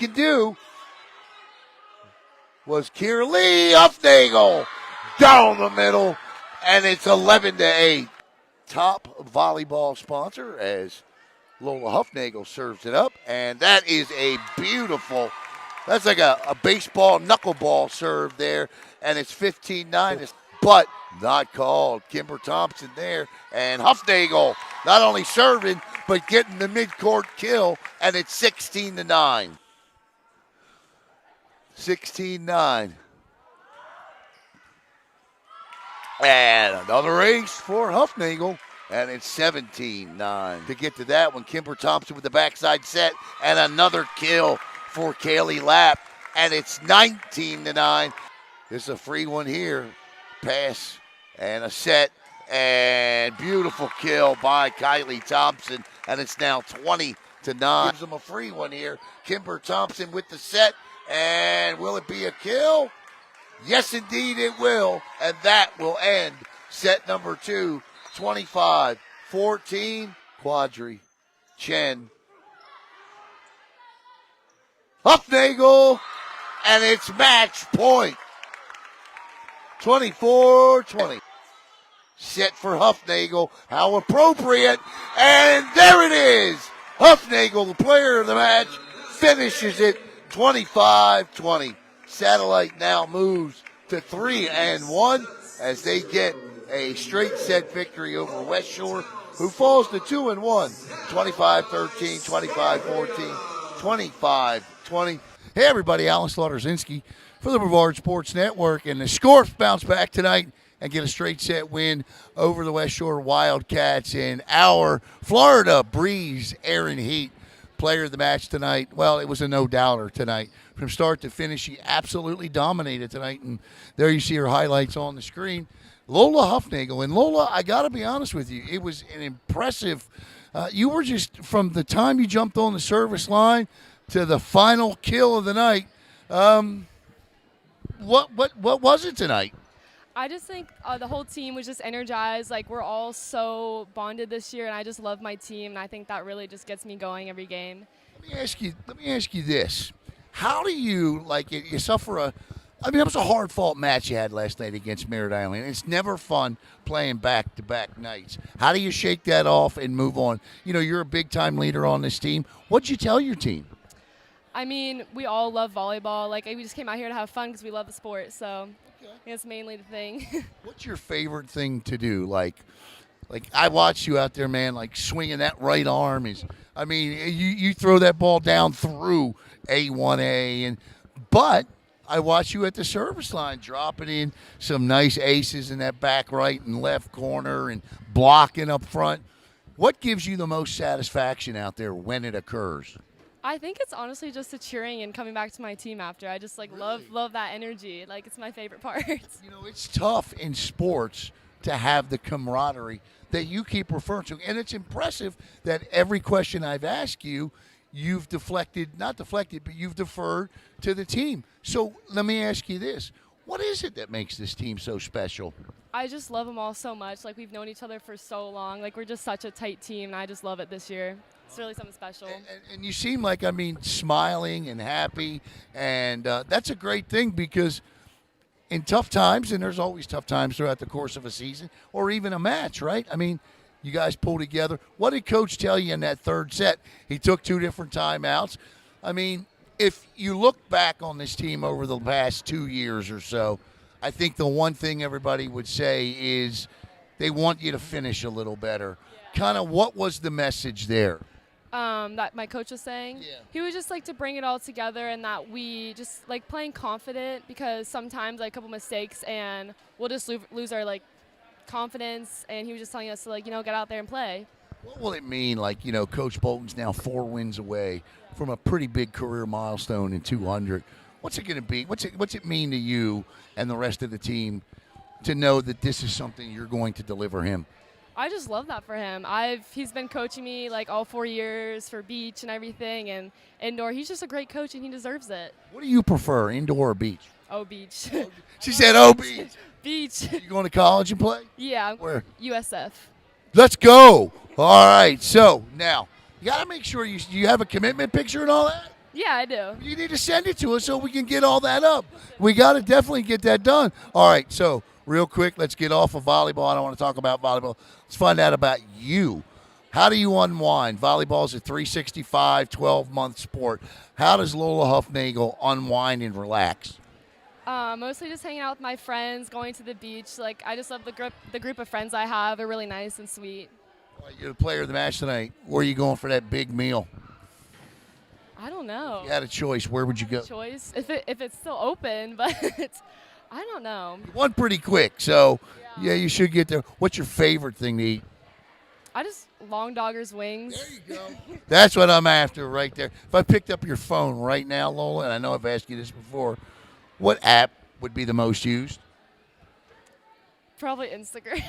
can do was Kierlee HUFNAGEL down the middle, and it's 11-8. Top volleyball sponsor as Lola HUFNAGEL serves it up, and that is a beautiful, that's like a baseball knuckleball serve there, and it's 15-9, but not called. Kimber Thompson there, and HUFNAGEL not only serving, but getting the midcourt kill, and it's 16-9. 16-9. And another ace for HUFNAGEL, and it's 17-9. To get to that one, Kimber Thompson with the backside set, and another kill for Kaylee Lapp, and it's 19-9. This is a free one here. Pass and a set, and beautiful kill by Kylie Thompson, and it's now 20-9. Gives them a free one here. Kimber Thompson with the set, and will it be a kill? Yes, indeed it will, and that will end set number 2, 25-14. Quadri, Chen, HUFNAGEL, and it's match point. 24-20. Set for HUFNAGEL. How appropriate. And there it is. HUFNAGEL, the player of the match, finishes it 25-20. Satellite now moves to 3-1 as they get a straight set victory over West Shore, who falls to 2-1. 25-13, 25-14, 25-20. Hey everybody, Alan Slaughter-Zinski for the Brevard Sports Network, and the Scorps bounce back tonight and get a straight set win over the West Shore Wildcats. And our Florida Breeze Aaron Heat, player of the match tonight. Well, it was a no-doubter tonight. From start to finish, she absolutely dominated tonight, and there you see her highlights on the screen. Lola HUFNAGEL, and Lola, I got to be honest with you, it was an impressive. You were just, from the time you jumped on the service line to the final kill of the night. What was it tonight? I just think the whole team was just energized. Like, we're all so bonded this year, and I just love my team, and I think that really just gets me going every game. Let me ask you this. How do you, like, you suffer that was a hard-fought match you had last night against Merritt Island. It's never fun playing back-to-back nights. How do you shake that off and move on? You know, you're a big-time leader on this team. What'd you tell your team? I mean, we all love volleyball. Like, we just came out here to have fun because we love the sport, so that's mainly the thing. What's your favorite thing to do? Like I watched you out there, man, like swinging that right arm. You throw that ball down through A1A, but I watched you at the service line dropping in some nice aces in that back right and left corner and blocking up front. What gives you the most satisfaction out there when it occurs? I think it's honestly just the cheering and coming back to my team after. I just love that energy. Like, it's my favorite part. You know, it's tough in sports to have the camaraderie that you keep referring to. And it's impressive that every question I've asked you, you've not deflected, but you've deferred to the team. So let me ask you this. What is it that makes this team so special? I just love them all so much. Like, we've known each other for so long. Like, we're just such a tight team, and I just love it this year. It's really something special. And you seem like, smiling and happy, and that's a great thing, because in tough times, and there's always tough times throughout the course of a season or even a match, right? You guys pull together. What did Coach tell you in that third set? He took 2 different timeouts. If you look back on this team over the past 2 years or so, I think the one thing everybody would say is they want you to finish a little better. Yeah. Kind of what was the message there? That my coach was saying. Yeah. He was just to bring it all together, and that we just playing confident, because sometimes a couple mistakes and we'll just lose our confidence, and he was just telling us to get out there and play. What will it mean, Coach Bolton's now 4 wins away from a pretty big career milestone in 200? What's it going to be? What's it mean to you and the rest of the team to know that this is something you're going to deliver him? I just love that for him. He's been coaching me all 4 years for beach and everything, and indoor. He's just a great coach, and he deserves it. What do you prefer, indoor or beach? Oh, beach. She said, oh, beach. Beach. You going to college and play? Yeah. Where? USF. Let's go. All right. So now you got to make sure you have a commitment picture and all that. Yeah, I do. You need to send it to us so we can get all that up. We got to definitely get that done. All right, so real quick, let's get off of volleyball. I don't want to talk about volleyball. Let's find out about you. How do you unwind? Volleyball is a 365, 12-month sport. How does Lola HUFNAGEL unwind and relax? Mostly just hanging out with my friends, going to the beach. Like, I just love the group of friends I have. They're really nice and sweet. Well, you're the player of the match tonight. Where are you going for that big meal? I don't know. If you had a choice, where would you go? Choice if it's still open, but I don't know. You won pretty quick, so yeah, you should get there. What's your favorite thing to eat? I just long doggers wings. There you go. That's what I'm after right there. If I picked up your phone right now, Lola, and I know I've asked you this before, what app would be the most used? Probably Instagram.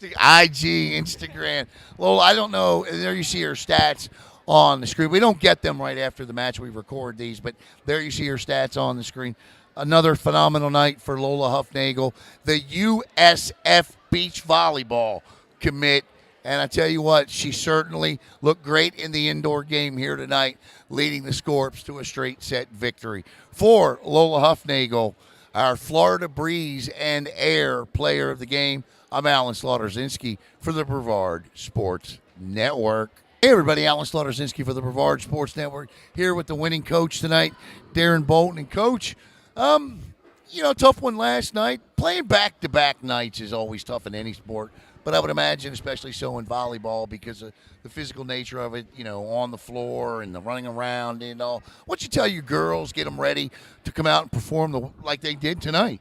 IG, Instagram. Lola, I don't know. There you see her stats on the screen. We don't get them right after the match. We record these, but there you see her stats on the screen. Another phenomenal night for Lola HUFNAGEL, the USF Beach Volleyball commit. And I tell you what, she certainly looked great in the indoor game here tonight, leading the Scorps to a straight set victory. For Lola HUFNAGEL, our Florida Breeze and Air player of the game, I'm Alan Slaughter-Zinski for the Brevard Sports Network. Hey everybody, Alan Slaughter-Zinski for the Brevard Sports Network here with the winning coach tonight, Darren Bolton. And Coach, tough one last night. Playing back-to-back nights is always tough in any sport. But I would imagine, especially so in volleyball, because of the physical nature of it, on the floor and the running around and all. What you tell your girls, get them ready to come out and perform like they did tonight?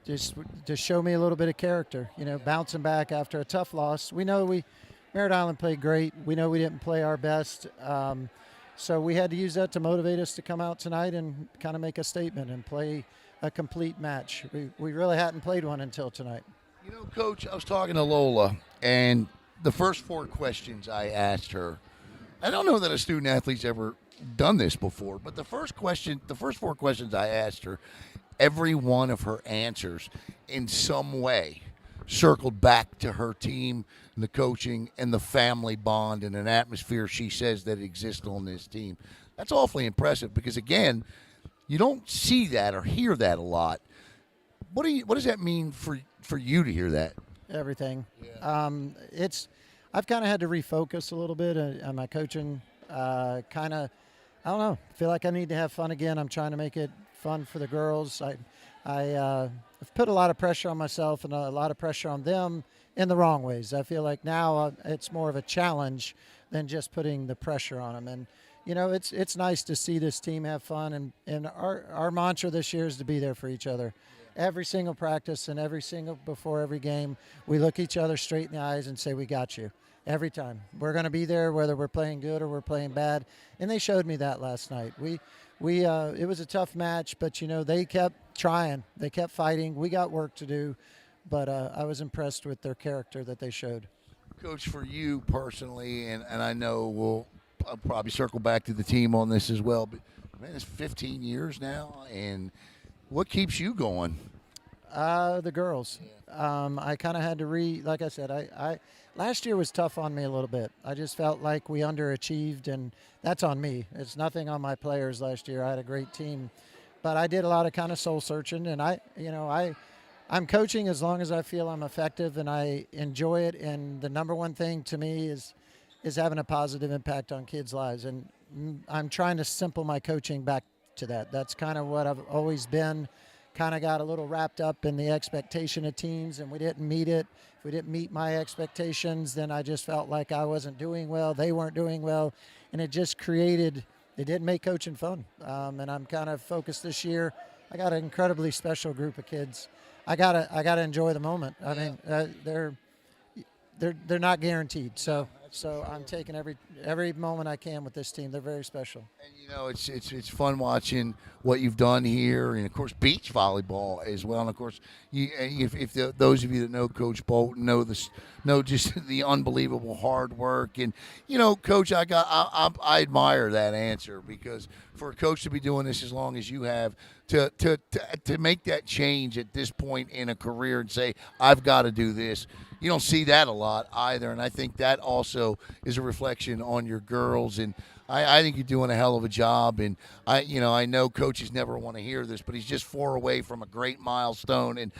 Just to show me a little bit of character, bouncing back after a tough loss. We know Merritt Island played great. We know we didn't play our best. So we had to use that to motivate us to come out tonight and kind of make a statement and play a complete match. We really hadn't played one until tonight. Coach, I was talking to Lola, and the first 4 questions I asked her, I don't know that a student athlete's ever done this before, but the first 4 questions I asked her, every one of her answers in some way circled back to her team and the coaching and the family bond and an atmosphere she says that exists on this team. That's awfully impressive because, again, you don't see that or hear that a lot. What does that mean for you to hear that? Everything. Yeah. I've kind of had to refocus a little bit on my coaching. I don't know. Feel like I need to have fun again. I'm trying to make it fun for the girls. I've put a lot of pressure on myself and a lot of pressure on them in the wrong ways. I feel like now it's more of a challenge than just putting the pressure on them. And it's nice to see this team have fun. And our mantra this year is to be there for each other. Every single practice and before every game, we look each other straight in the eyes and say, we got you. Every time. We're going to be there whether we're playing good or we're playing bad. And they showed me that last night. It was a tough match, but, they kept trying. They kept fighting. We got work to do. But I was impressed with their character that they showed. Coach, for you personally, and I know I'll probably circle back to the team on this as well, but, man, it's 15 years now, and what keeps you going? The girls. I kind of had to like I said, I last year was tough on me a little bit. I just felt like we underachieved, and that's on me. It's nothing on my players last year. I had a great team, but I did a lot of kind of soul searching, and I'm coaching as long as I feel I'm effective and I enjoy it. And the number one thing to me is having a positive impact on kids' lives, and I'm trying to simple my coaching back to that. That's kind of what I've always been. Kind of got a little wrapped up in the expectation of teams, and we didn't meet it. If we didn't meet my expectations, then I just felt like I wasn't doing well. They weren't doing well, and it didn't make coaching fun. And I'm kind of focused this year. I got an incredibly special group of kids. I gotta enjoy the moment. I mean, they're not guaranteed. So I'm taking every moment I can with this team. They're very special. And it's fun watching what you've done here, and of course beach volleyball as well. And of course, those of you that know Coach Bolton know just the unbelievable hard work. And Coach, I admire that answer, because for a coach to be doing this as long as you have, to make that change at this point in a career and say, I've got to do this. you don't see that a lot either, and I think that also is a reflection on your girls. And I think you're doing a hell of a job. And I know coaches never want to hear this, but he's just 4 away from a great milestone, and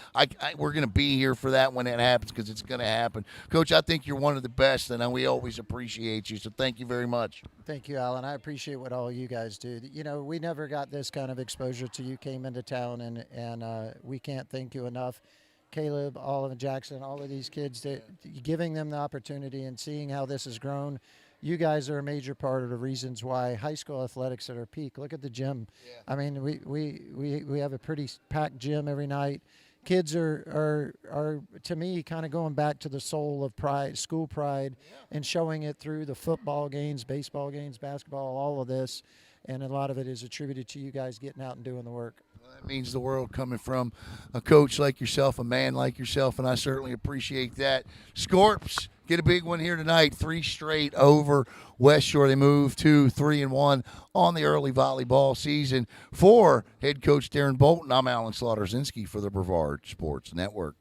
we're going to be here for that when it happens, because it's going to happen. Coach, I think you're one of the best, and we always appreciate you. So thank you very much. Thank you, Alan. I appreciate what all you guys do. We never got this kind of exposure till you came into town, and we can't thank you enough. Caleb, Olive, Jackson, all of these kids, giving them the opportunity and seeing how this has grown. You guys are a major part of the reasons why high school athletics at our peak. Look at the gym. Yeah. I mean, we have a pretty packed gym every night. Kids are to me kind of going back to the soul of pride, school pride, and showing it through the football games, baseball games, basketball, all of this. And a lot of it is attributed to you guys getting out and doing the work. Well, that means the world coming from a coach like yourself, a man like yourself, and I certainly appreciate that. Scorps get a big one here tonight, 3 straight over West Shore. They move to 3-1 on the early volleyball season. For head coach Darren Bolton, I'm Alan Slaughter-Zinski for the Brevard Sports Network.